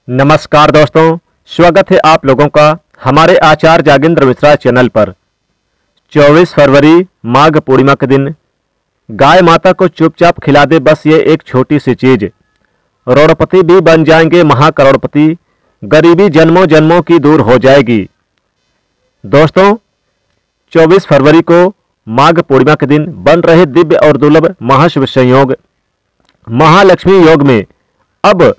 नमस्कार दोस्तों, स्वागत है आप लोगों का हमारे आचार्य जागेंद्र मिश्रा चैनल पर। 24 फरवरी माघ पूर्णिमा के दिन गाय माता को चुपचाप खिला दे बस ये एक छोटी सी चीज, करोड़पति भी बन जाएंगे महाकरोड़पति, गरीबी जन्मों जन्मों की दूर हो जाएगी। दोस्तों, 24 फरवरी को माघ पूर्णिमा के दिन बन रहे दिव्य और दुर्लभ महाशुभ संयोग महालक्ष्मी योग में अब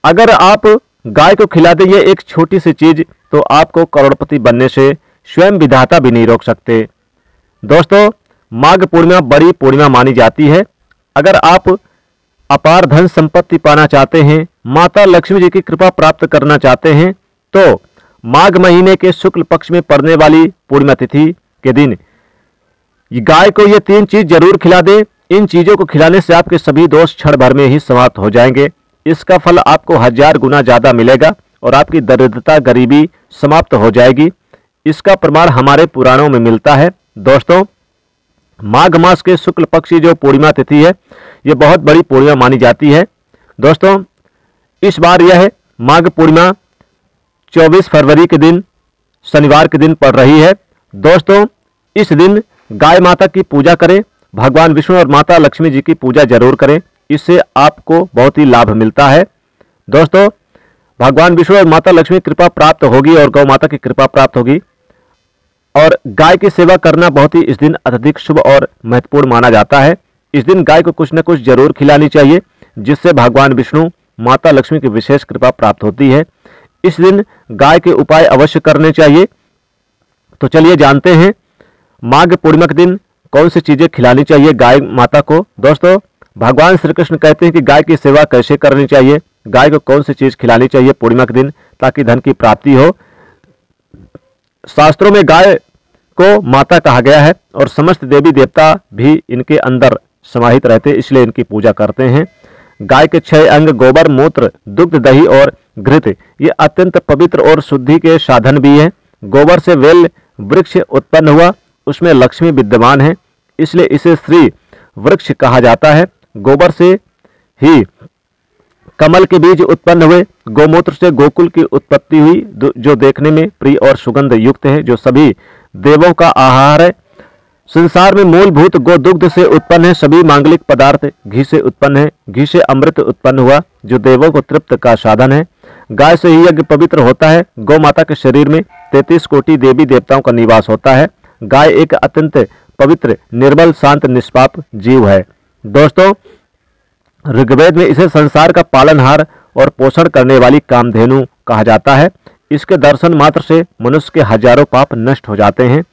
अगर आप गाय को खिला दें ये एक छोटी सी चीज, तो आपको करोड़पति बनने से स्वयं विधाता भी नहीं रोक सकते। दोस्तों, माघ पूर्णिमा बड़ी पूर्णिमा मानी जाती है। अगर आप अपार धन संपत्ति पाना चाहते हैं, माता लक्ष्मी जी की कृपा प्राप्त करना चाहते हैं, तो माघ महीने के शुक्ल पक्ष में पड़ने वाली पूर्णिमा तिथि के दिन गाय को ये 3 चीज जरूर खिला दे। इन चीजों को खिलाने से आपके सभी दोष क्षण भर में ही समाप्त हो जाएंगे। इसका फल आपको 1000 गुना ज्यादा मिलेगा और आपकी दरिद्रता गरीबी समाप्त हो जाएगी। इसका प्रमाण हमारे पुराणों में मिलता है। दोस्तों, माघ मास के शुक्ल पक्ष की जो पूर्णिमा तिथि है, ये बहुत बड़ी पूर्णिमा मानी जाती है। दोस्तों, इस बार यह माघ पूर्णिमा 24 फरवरी के दिन शनिवार के दिन पड़ रही है। दोस्तों, इस दिन गाय माता की पूजा करें, भगवान विष्णु और माता लक्ष्मी जी की पूजा जरूर करें, इससे आपको बहुत ही लाभ मिलता है। दोस्तों, भगवान विष्णु और माता लक्ष्मी की कृपा प्राप्त होगी और गौ माता की कृपा प्राप्त होगी और गाय की सेवा करना बहुत ही इस दिन अत्यधिक शुभ और महत्वपूर्ण माना जाता है। इस दिन गाय को कुछ न कुछ जरूर खिलानी चाहिए, जिससे भगवान विष्णु माता लक्ष्मी की विशेष कृपा प्राप्त होती है। इस दिन गाय के उपाय अवश्य करने चाहिए। तो चलिए जानते हैं माघ पूर्णिमा के दिन कौन सी चीजें खिलानी चाहिए गाय माता को। दोस्तों, भगवान श्री कृष्ण कहते हैं कि गाय की सेवा कैसे करनी चाहिए, गाय को कौन सी चीज खिलानी चाहिए पूर्णिमा के दिन ताकि धन की प्राप्ति हो। शास्त्रों में गाय को माता कहा गया है और समस्त देवी देवता भी इनके अंदर समाहित रहते हैं, इसलिए इनकी पूजा करते हैं। गाय के 6 अंग गोबर, मूत्र, दुग्ध, दही और घृत ये अत्यंत पवित्र और शुद्धि के साधन भी हैं। गोबर से वेल वृक्ष उत्पन्न हुआ, उसमें लक्ष्मी विद्यमान है, इसलिए इसे श्री वृक्ष कहा जाता है। गोबर से ही कमल के बीज उत्पन्न हुए, गोमूत्र से गोकुल की उत्पत्ति हुई, जो देखने में प्रिय और सुगंध युक्त है, जो सभी देवों का आहार है। संसार में मूलभूत गोदुग्ध से उत्पन्न है, सभी मांगलिक पदार्थ घी से उत्पन्न है, घी से अमृत उत्पन्न हुआ, जो देवों को तृप्त का साधन है। गाय से ही यज्ञ पवित्र होता है। गौ माता के शरीर में 33 कोटि देवी देवताओं का निवास होता है। गाय एक अत्यंत पवित्र, निर्मल, शांत, निष्पाप जीव है। दोस्तों, ऋग्वेद में इसे संसार का पालनहार और पोषण करने वाली कामधेनु कहा जाता है। इसके दर्शन मात्र से मनुष्य के हजारों पाप नष्ट हो जाते हैं,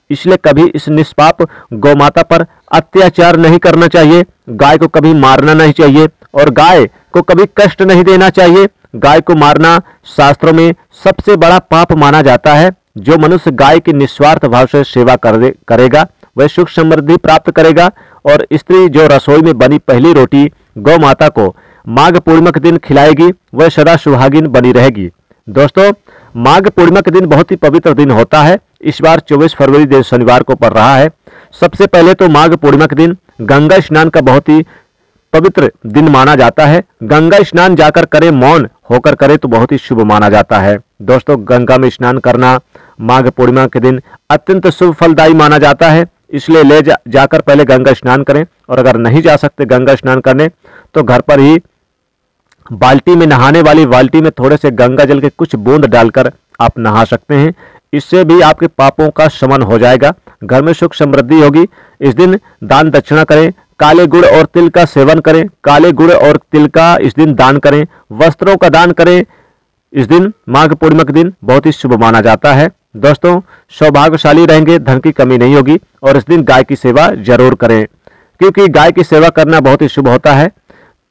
इसलिए कभी इस निष्पाप गौ माता पर अत्याचार नहीं करना चाहिए। गाय को कभी मारना नहीं चाहिए और गाय को कभी कष्ट नहीं देना चाहिए। गाय को मारना शास्त्रों में सबसे बड़ा पाप माना जाता है। जो मनुष्य गाय की निस्वार्थ भाव से सेवा करेगा वह सुख समृद्धि प्राप्त करेगा और स्त्री जो रसोई में बनी पहली रोटी गौ माता को माघ पूर्णिमा के दिन खिलाएगी वह सदा सुहागिन बनी रहेगी। दोस्तों, माघ पूर्णिमा के दिन बहुत ही पवित्र दिन होता है। इस बार 24 फरवरी दिन शनिवार को पड़ रहा है। सबसे पहले तो माघ पूर्णिमा के दिन गंगा स्नान का बहुत ही पवित्र दिन माना जाता है। गंगा स्नान जाकर करें, मौन होकर करें तो बहुत ही शुभ माना जाता है। दोस्तों, गंगा में स्नान करना माघ पूर्णिमा के दिन अत्यंत शुभ फलदायी माना जाता है, इसलिए जाकर पहले गंगा स्नान करें और अगर नहीं जा सकते गंगा स्नान करने तो घर पर ही बाल्टी में, नहाने वाली बाल्टी में थोड़े से गंगा जल के कुछ बूंद डालकर आप नहा सकते हैं। इससे भी आपके पापों का शमन हो जाएगा, घर में सुख समृद्धि होगी। इस दिन दान दक्षिणा करें, काले गुड़ और तिल का सेवन करें, काले गुड़ और तिल का इस दिन दान करें, वस्त्रों का दान करें। इस दिन माघ पूर्णिमा के दिन बहुत ही शुभ माना जाता है। दोस्तों, सौभाग्यशाली रहेंगे, धन की कमी नहीं होगी और इस दिन गाय की सेवा जरूर करें, क्योंकि गाय की सेवा करना बहुत ही शुभ होता है।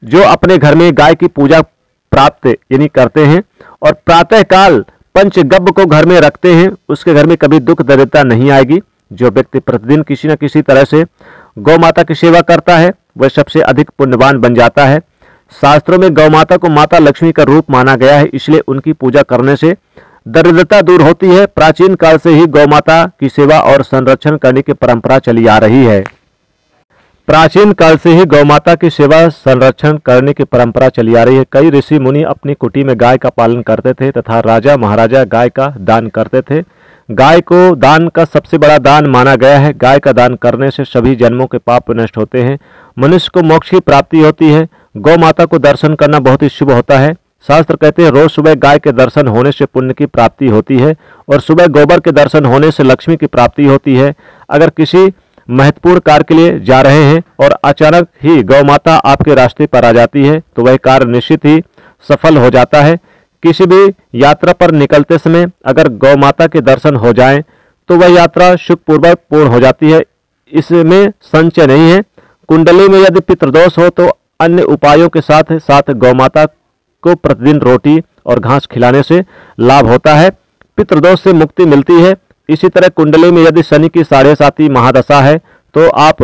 जो अपने घर में गाय की पूजा प्राप्त यानी करते हैं और प्रातःकाल पंचगव्य को घर में रखते हैं, उसके घर में कभी दुख दरिद्रता नहीं आएगी। जो व्यक्ति प्रतिदिन किसी न किसी तरह से गौ माता की सेवा करता है वह सबसे अधिक पुण्यवान बन जाता है। शास्त्रों में गौ माता को माता लक्ष्मी का रूप माना गया है, इसलिए उनकी पूजा करने से दरिद्रता दूर होती है। प्राचीन काल से ही गौ माता की सेवा और संरक्षण करने की परंपरा चली आ रही है। प्राचीन काल से ही गौ माता की सेवा संरक्षण करने की परंपरा चली आ रही है। कई ऋषि मुनि अपनी कुटी में गाय का पालन करते थे तथा राजा महाराजा गाय का दान करते थे। गाय को दान का सबसे बड़ा दान माना गया है। गाय का दान करने से सभी जन्मों के पाप नष्ट होते हैं, मनुष्य को मोक्ष की प्राप्ति होती है। गौ माता को दर्शन करना बहुत ही शुभ होता है। शास्त्र कहते हैं रोज सुबह गाय के दर्शन होने से पुण्य की प्राप्ति होती है और सुबह गोबर के दर्शन होने से लक्ष्मी की प्राप्ति होती है। अगर किसी महत्वपूर्ण कार्य के लिए जा रहे हैं और अचानक ही गौ माता आपके रास्ते पर आ जाती है तो वह कार्य निश्चित ही सफल हो जाता है। किसी भी यात्रा पर निकलते समय अगर गौ माता के दर्शन हो जाएं तो वह यात्रा सुखपूर्वक पूर्ण हो जाती है, इसमें संशय नहीं है। कुंडली में यदि पितृदोष हो तो अन्य उपायों के साथ साथ गौ माता को प्रतिदिन रोटी और घास खिलाने से लाभ होता है, पितृदोष से मुक्ति मिलती है। इसी तरह कुंडली में यदि शनि की 7.5 महादशा है तो आप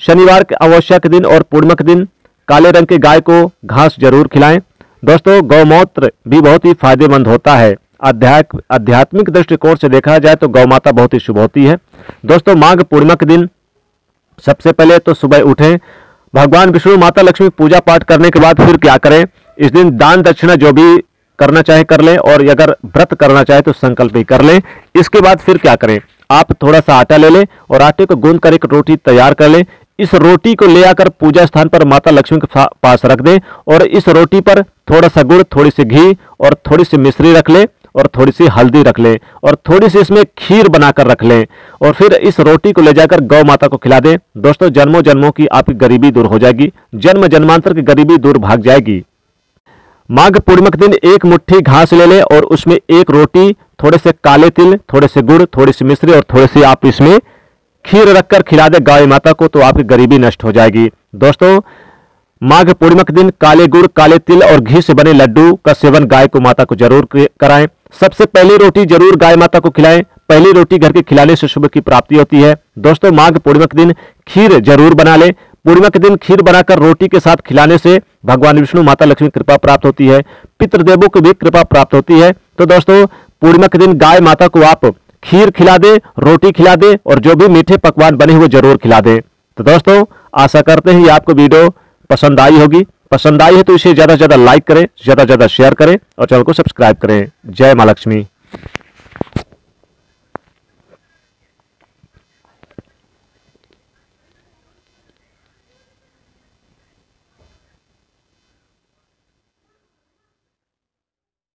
शनिवार के अमावस्या के दिन और पूर्णिमा के दिन काले रंग की गाय को घास जरूर खिलाएं। दोस्तों, गौमूत्र भी बहुत ही फायदेमंद होता है। आध्यात्मिक दृष्टिकोण से देखा जाए तो गौ माता बहुत ही शुभ होती है। दोस्तों, माघ पूर्णिमा के दिन सबसे पहले तो सुबह उठें, भगवान विष्णु माता लक्ष्मी पूजा पाठ करने के बाद फिर क्या करें, इस दिन दान दक्षिणा जो भी करना चाहे कर लें और अगर व्रत करना चाहे तो संकल्प ही कर लें। इसके बाद फिर क्या करें, आप थोड़ा सा आटा ले लें और आटे को गूंद कर एक रोटी तैयार कर लें। इस रोटी को ले आकर पूजा स्थान पर माता लक्ष्मी के पास रख दें और इस रोटी पर थोड़ा सा गुड़, थोड़ी सी घी और थोड़ी सी मिश्री रख लें और थोड़ी सी हल्दी रख लें और थोड़ी सी इसमें खीर बनाकर रख लें और फिर इस रोटी को ले जाकर गौ माता को खिला दें। दोस्तों, जन्मों जन्मों की आपकी गरीबी दूर हो जाएगी, जन्म जन्मांतर की गरीबी दूर भाग जाएगी। माघ पूर्णिमा के दिन एक मुट्ठी घास ले लें और उसमें एक रोटी, थोड़े से काले तिल, थोड़े से गुड़, थोड़ी सी मिश्री और थोड़ी सी आप इसमें खीर रखकर खिला दे गाय माता को तो आपकी गरीबी नष्ट हो जाएगी। दोस्तों, माघ पूर्णिमा के दिन काले गुड़, काले तिल और घी से बने लड्डू का सेवन गाय को माता को जरूर कराएं। सबसे पहली रोटी जरूर गाय माता को खिलाएं। पहली रोटी घर के खिलाने से शुभ की प्राप्ति होती है। दोस्तों, माघ पूर्णिमा के दिन खीर जरूर बना लें। पूर्णिमा के दिन खीर बनाकर रोटी के साथ खिलाने से भगवान विष्णु माता लक्ष्मी कृपा प्राप्त होती है, पितृदेवों की भी कृपा प्राप्त होती है। तो दोस्तों, पूर्णिमा के दिन गाय माता को आप खीर खिला दे, रोटी खिला दे और जो भी मीठे पकवान बने हुए जरूर खिला दे। तो दोस्तों, आशा करते हैं ये आपको वीडियो पसंद आई होगी। पसंद आई है तो इसे ज्यादा से ज्यादा लाइक करें, ज्यादा से ज्यादा शेयर करें और चैनल को सब्सक्राइब करें। जय मां लक्ष्मी।